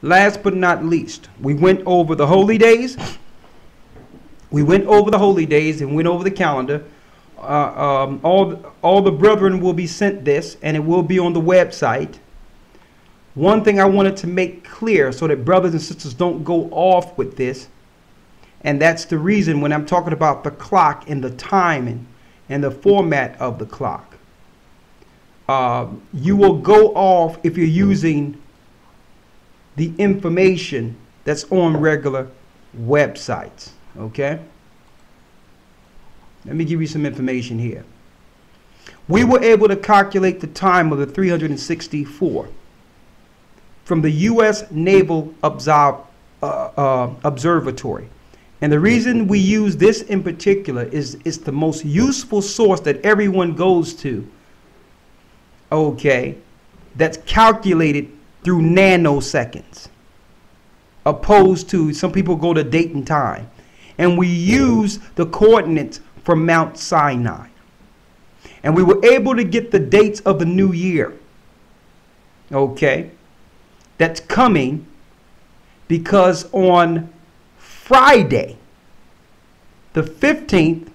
last but not least, we went over the holy days. We went over the holy days and went over the calendar. All the brethren will be sent this, and it will be on the website. One thing I wanted to make clear so that brothers and sisters don't go off with this, and that's the reason when I'm talking about the clock and the timing and the format of the clock. You will go off if you're using the information that's on regular websites. Okay? Let me give you some information here. We were able to calculate the time of the 364 from the U.S. Naval Observatory. And the reason we use this in particular is it's the most useful source that everyone goes to. Okay? That's calculated through nanoseconds. Opposed to some people go to date and time. And we use the coordinates from Mount Sinai. And we were able to get the dates of the new year. Okay? That's coming because on Friday, the 15th,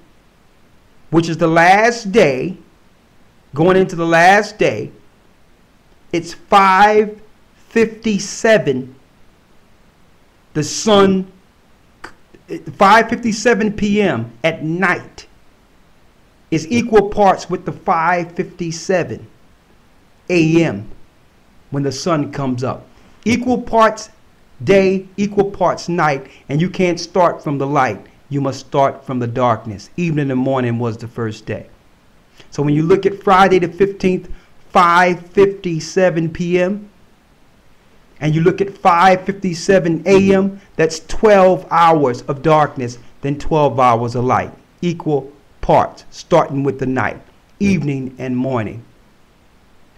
which is the last day, going into the last day, it's 5:57. The sun, 5:57 p.m. at night is equal parts with the 5:57 a.m. when the sun comes up. Equal parts day, equal parts night, and you can't start from the light. You must start from the darkness. Even in the morning was the first day. So when you look at Friday the 15th, 5:57 p.m., and you look at 5:57 a.m., that's 12 hours of darkness, then 12 hours of light. Equal parts, starting with the night, evening and morning.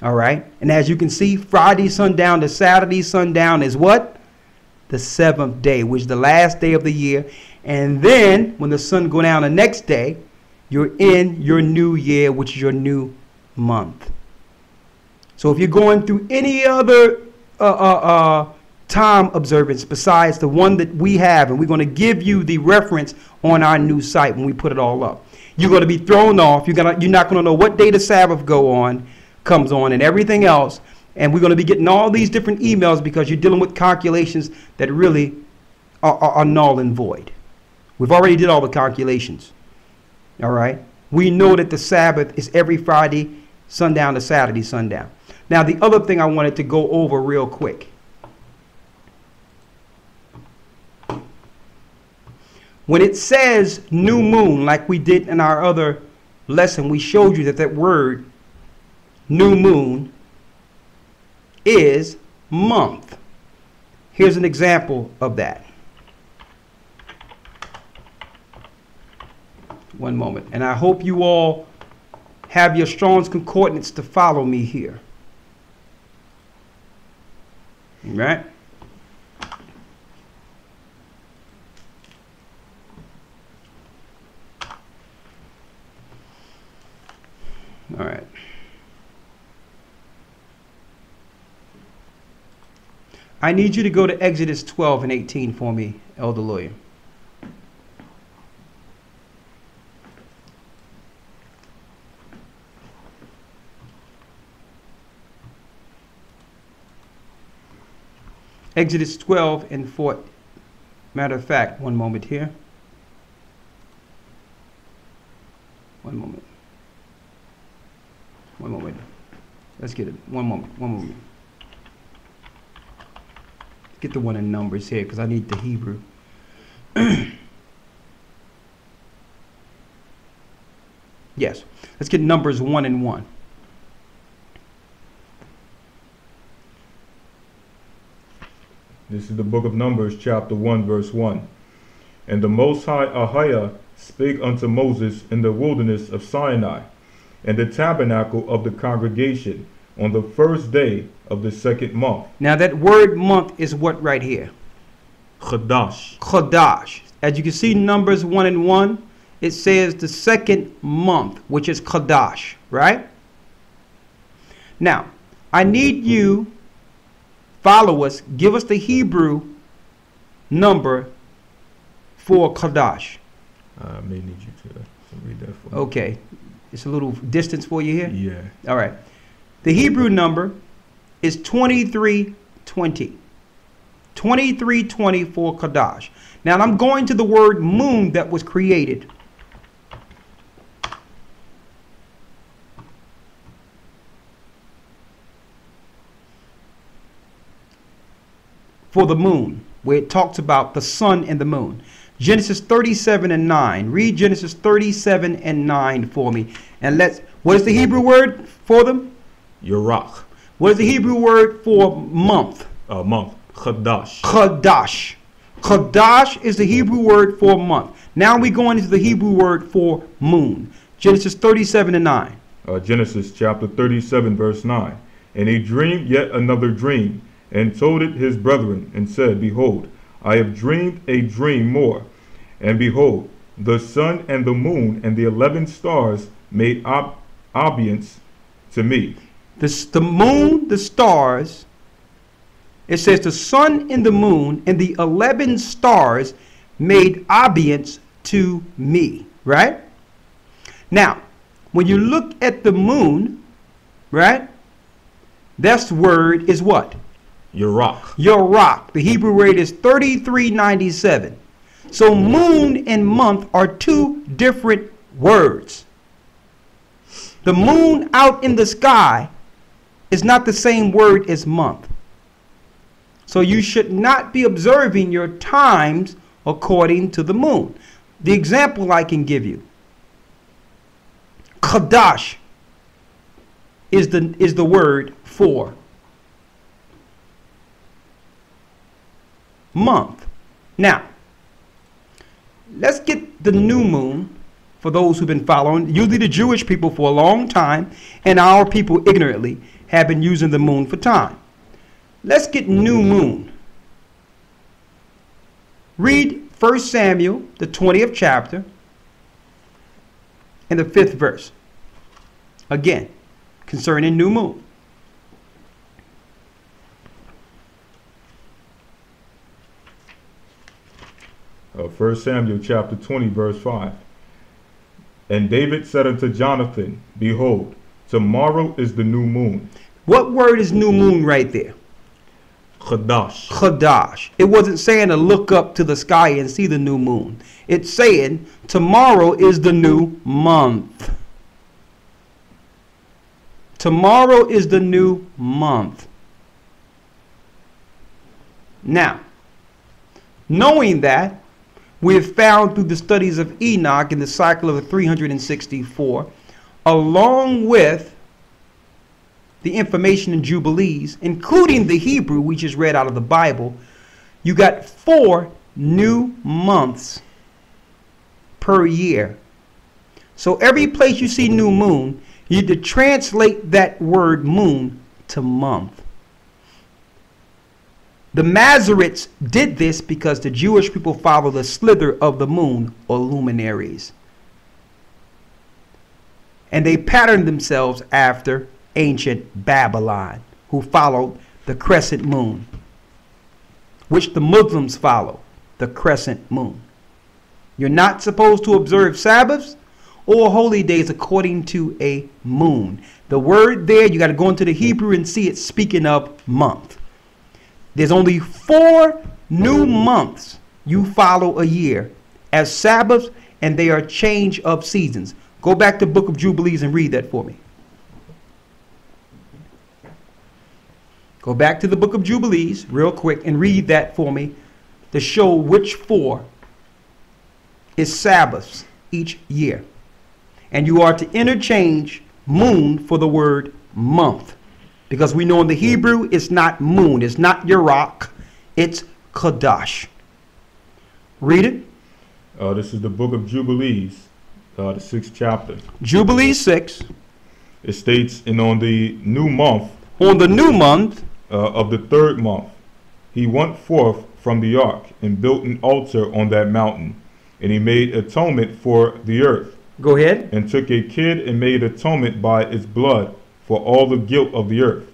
All right? And as you can see, Friday sundown to Saturday sundown is what? The 7th day, which is the last day of the year. And then when the sun go down the next day, you're in your new year, which is your new month. So if you're going through any other time observance besides the one that we have, and we're going to give you the reference on our new site when we put it all up, you're going to be thrown off. You're not going to know what day the Sabbath comes on and everything else. And we're going to be getting all these different emails because you're dealing with calculations that really are null and void. We've already did all the calculations. All right. We know that the Sabbath is every Friday sundown to Saturday sundown. Now, the other thing I wanted to go over real quick. When it says new moon, like we did in our other lesson, we showed you that that word new moon is month. Here's an example of that. One moment. And I hope you all have your Strong's Concordance to follow me here. Right? All right. I need you to go to Exodus 12 and 18 for me, Elder Lawyer. Exodus 12 and 4. Matter of fact, one moment here. One moment. One moment. Let's get it. One moment. One moment. Get the one in Numbers here because I need the Hebrew. Yes. Let's get Numbers 1 and 1. This is the book of Numbers, chapter 1, verse 1. And the Most High Ahiah spake unto Moses in the wilderness of Sinai, in the tabernacle of the congregation, on the first day of the second month. Now that word month is what right here? Chadash. Chadash. As you can see, Numbers 1 and 1, it says the second month, which is Chadash, right? Now, I need you follow us, give us the Hebrew number for Kadash. I may need you to read that for me. Okay. It's a little distance for you here? Yeah. All right. The Hebrew number is 2320. 2320 for Kadash. Now I'm going to the word moon that was created. For the moon, where it talks about the sun and the moon. Genesis 37 and 9. Read Genesis 37 and 9 for me. And what is the Hebrew word for them? Yerach. What is the Hebrew word for month? Month. Chadash. Kadash. Kadash is the Hebrew word for month. Now we go into the Hebrew word for moon. Genesis 37 and 9. Genesis chapter 37 verse 9. And he dreamed yet another dream, and told it his brethren, and said, Behold, I have dreamed a dream more. And behold, the sun and the moon and the 11 stars made obeisance to me. The moon, the stars, it says the sun and the moon and the 11 stars made obeisance to me, right? Now, when you look at the moon, right, that word is what? Yerach. Yerach. The Hebrew word is 3397. So moon and month are two different words. The moon out in the sky is not the same word as month. So you should not be observing your times according to the moon. The example I can give you. Kadash is the word for month. Now, let's get the new moon for those who've been following. Usually the Jewish people for a long time, and our people ignorantly have been using the moon for time. Let's get new moon. Read 1 Samuel, the 20th chapter, and the 5th verse. Again, concerning new moon. 1 Samuel chapter 20 verse 5. And David said unto Jonathan, Behold, tomorrow is the new moon. What word is new moon right there? Chadash. Chadash. It wasn't saying to look up to the sky and see the new moon. It's saying tomorrow is the new month. Tomorrow is the new month. Now, knowing that, we have found through the studies of Enoch in the cycle of the 364, along with the information in Jubilees, including the Hebrew we just read out of the Bible, you got 4 new months per year. So every place you see new moon, you need to translate that word moon to month. The Masoretes did this because the Jewish people follow the slither of the moon, or luminaries. And they patterned themselves after ancient Babylon, who followed the crescent moon, which the Muslims follow, the crescent moon. You're not supposed to observe Sabbaths or holy days according to a moon. The word there, you got to go into the Hebrew and see it speaking of month. There's only 4 new months you follow a year as Sabbaths, and they are change of seasons. Go back to the book of Jubilees and read that for me. Go back to the book of Jubilees real quick and read that for me to show which 4 is Sabbaths each year. And you are to interchange moon for the word month. Because we know in the Hebrew, it's not moon. It's not Yerach. It's Kadash. Read it. This is the book of Jubilees, the 6th chapter. Jubilees 6. It states, and on the new month. On the new month. Of the 3rd month, he went forth from the ark and built an altar on that mountain. And he made atonement for the earth. Go ahead. And took a kid and made atonement by its blood for all the guilt of the earth,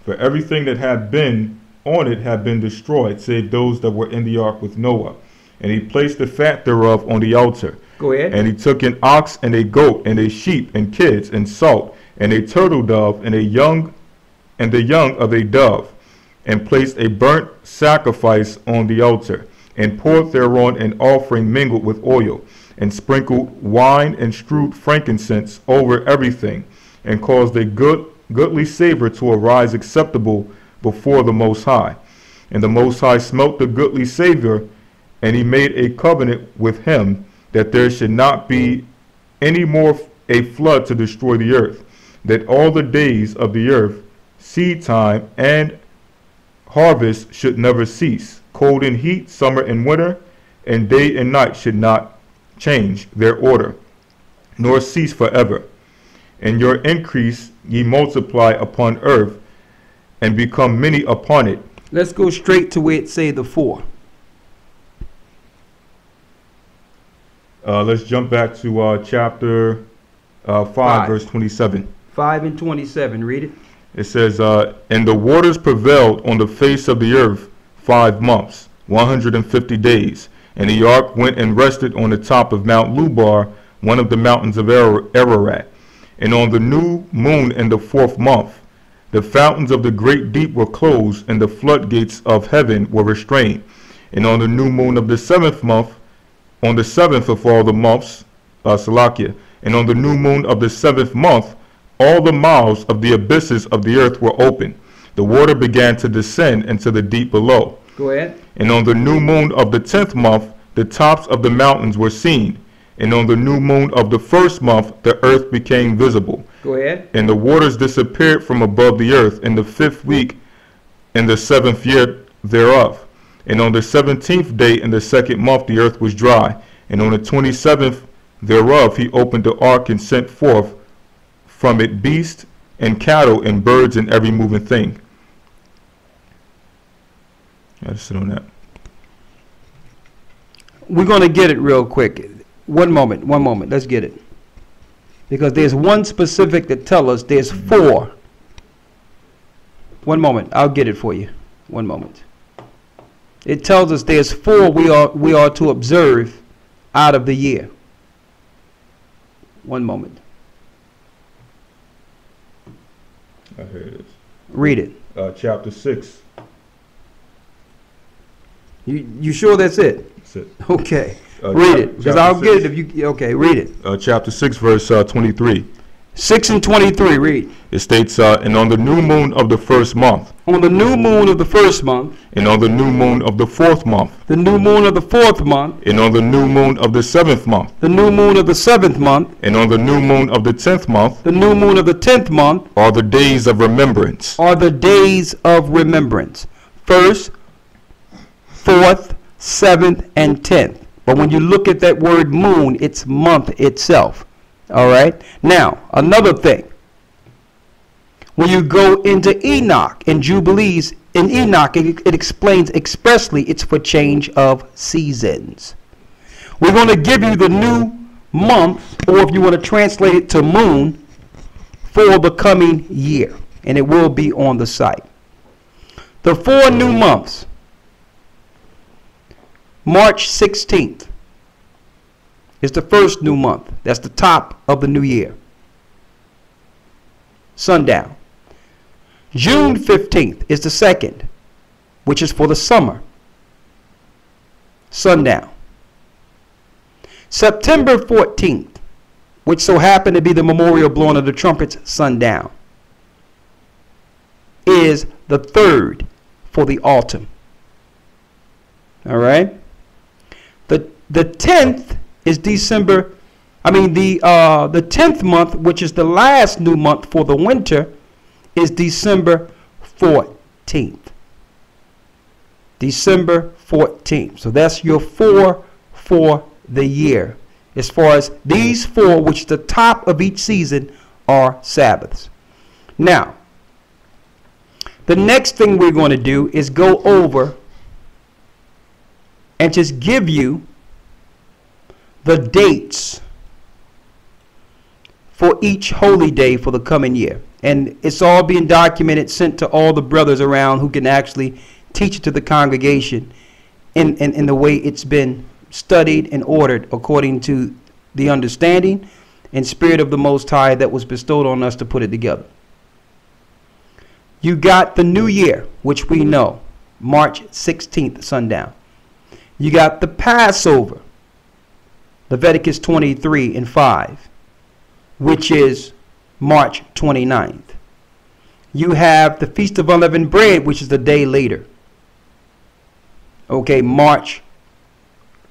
for everything that had been on it have been destroyed, save those that were in the ark with Noah. And he placed the fat thereof on the altar. Go ahead. And he took an ox and a goat and a sheep and kids and salt and a turtle dove and the young of a dove, and placed a burnt sacrifice on the altar, and poured thereon an offering mingled with oil, and sprinkled wine and strewed frankincense over everything, and caused a goodly savor to arise acceptable before the Most High. And the Most High smelt the goodly savor, and he made a covenant with him that there should not be any more a flood to destroy the earth, that all the days of the earth, seed time and harvest, should never cease. Cold and heat, summer and winter, and day and night should not change their order, nor cease forever. And your increase ye multiply upon earth, and become many upon it. Let's go straight to where it say the 4. Let's jump back to chapter 5, verse 27. 5 and 27. Read it. It says, and the waters prevailed on the face of the earth 5 months, 150 days. And the ark went and rested on the top of Mount Lubar, one of the mountains of Ararat. And on the new moon in the 4th month, the fountains of the great deep were closed, and the floodgates of heaven were restrained. And on the new moon of the 7th month, on the 7th of all the months, Salakia, and on the new moon of the 7th month, all the mouths of the abysses of the earth were open. The water began to descend into the deep below. Go ahead. And on the new moon of the 10th month, the tops of the mountains were seen. And on the new moon of the 1st month, the earth became visible. Go ahead. And the waters disappeared from above the earth in the 5th week, in the 7th year thereof. And on the 17th day in the 2nd month, the earth was dry. And on the 27th thereof, he opened the ark and sent forth from it beasts and cattle and birds and every moving thing. I just sit on that. We're going to get it real quick. One moment. Let's get it. Because there's one specific that tell us there's 4. One moment. I'll get it for you. One moment. It tells us there's 4 we are to observe out of the year. One moment. Here it is. Read it. Chapter 6. You sure that's it? That's it. Okay. Read it. Because I'll get it if you... Okay, read it. Chapter 6, verse 23. 6 and 23, read. It states, and on the new moon of the 1st month. On the new moon of the 1st month. And on the new moon of the 4th month. The new moon of the 4th month. And on the new moon of the 7th month. The new moon of the 7th month. And on the new moon of the 10th month. The new moon of the 10th month. Are the days of remembrance. Are the days of remembrance. 1st, 4th, 7th, and 10th. But when you look at that word moon, it's month itself. All right. Now, another thing. When you go into Enoch and Jubilees, in Enoch, it explains expressly it's for change of seasons. We're going to give you the new month, or if you want to translate it to moon, for the coming year. And it will be on the site. The 4 new months. March 16th is the first new month. That's the top of the new year. Sundown. June 15th is the second, which is for the summer. Sundown. September 14th, which so happened to be the memorial blowing of the trumpets, sundown, is the third for the autumn. All right. The 10th is December. I mean the 10th month, which is the last new month for the winter, is December 14th. December 14th. So that's your 4 for the year. As far as these 4, which the top of each season, are Sabbaths. Now, the next thing we're going to do is go over and just give you the dates for each holy day for the coming year. And it's all being documented, sent to all the brothers around who can actually teach it to the congregation in the way it's been studied and ordered according to the understanding and spirit of the Most High that was bestowed on us to put it together. You got the New Year, which we know, March 16th, sundown. You got the Passover, Leviticus 23 and 5, which is March 29th. You have the Feast of Unleavened Bread, which is the day later. Okay, March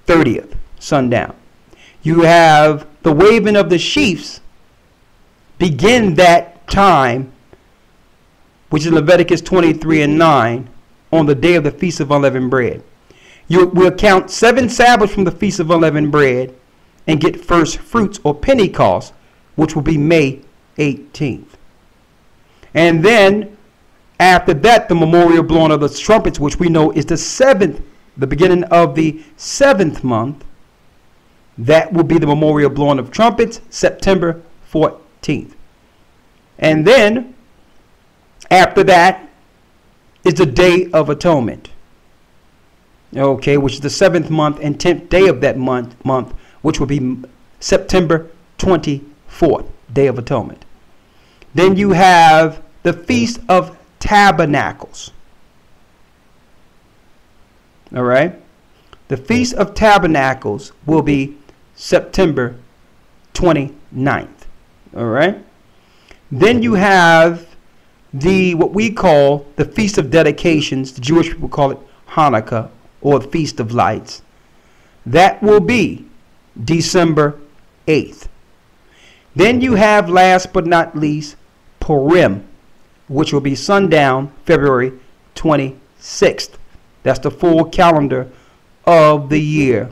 30th, sundown. You have the waving of the sheaves, begin that time, which is Leviticus 23 and 9, on the day of the Feast of Unleavened Bread. You will count 7 Sabbaths from the Feast of Unleavened Bread and get first fruits or Pentecost, which will be May 18th. And then after that, the memorial blowing of the trumpets, which we know is the 7th, the beginning of the 7th month. That will be the memorial blowing of trumpets, September 14th. And then after that is the Day of Atonement. Okay, which is the 7th month and 10th day of that month, which will be September 24th, Day of Atonement. Then you have the Feast of Tabernacles. All right. The Feast of Tabernacles will be September 29th. All right. Then you have what we call the Feast of Dedications. The Jewish people call it Hanukkah, or the Feast of Lights. That will be December 8th. Then you have, last but not least, Purim, which will be sundown February 26th. That's the full calendar of the year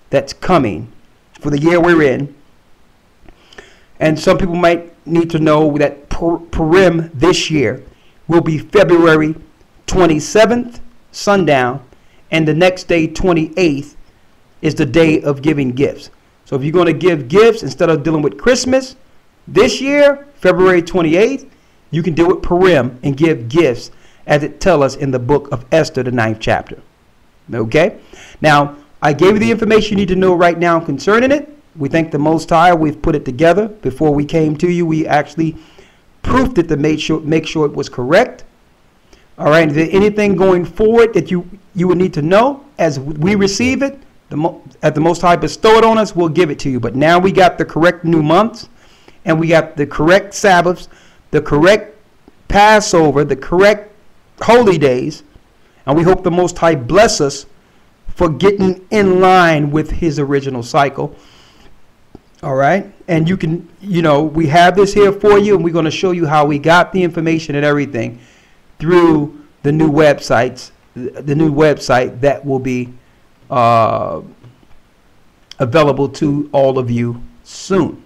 that's coming for the year we're in. And some people might need to know that Purim this year will be February 27th, sundown, and the next day, 28th, is the day of giving gifts. So if you're going to give gifts instead of dealing with Christmas this year, February 28th, you can deal with Purim and give gifts as it tells us in the book of Esther, the 9th chapter. Okay? Now, I gave you the information you need to know right now concerning it. We thank the Most High. We've put it together. Before we came to you, we actually proofed it to make sure it was correct. All right? Is there anything going forward that you would need to know as we receive it? As the Most High bestow it on us, we'll give it to you. But now we got the correct new months, and we got the correct Sabbaths, the correct Passover, the correct holy days, and we hope the Most High bless us for getting in line with his original cycle. All right. And you can, we have this here for you, and we're going to show you how we got the information and everything through the new website that will be available to all of you soon.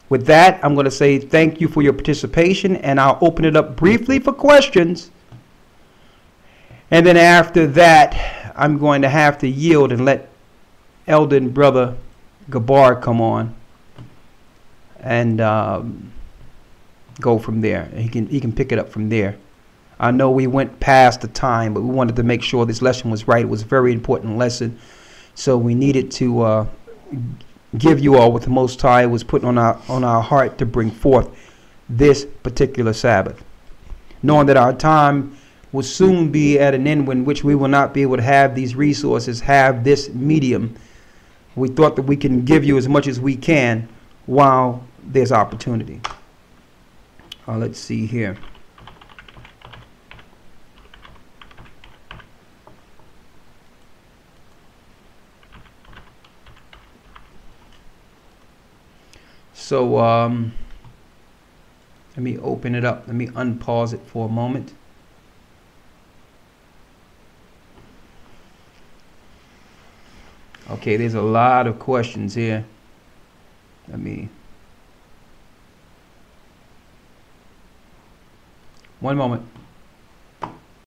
With that, I'm going to say thank you for your participation, and I'll open it up briefly for questions. And then after that, I'm going to have to yield and let Elder and Brother Gabar come on and go from there. He can pick it up from there. I know we went past the time, but we wanted to make sure this lesson was right. It was a very important lesson, so we needed to give you all what the Most High was putting on our heart to bring forth this particular Sabbath, knowing that our time will soon be at an end in which we will not be able to have these resources, have this medium. We thought that we can give you as much as we can while there's opportunity. Let's see here. So let me open it up. Let me unpause it for a moment. Okay, there's a lot of questions here. One moment.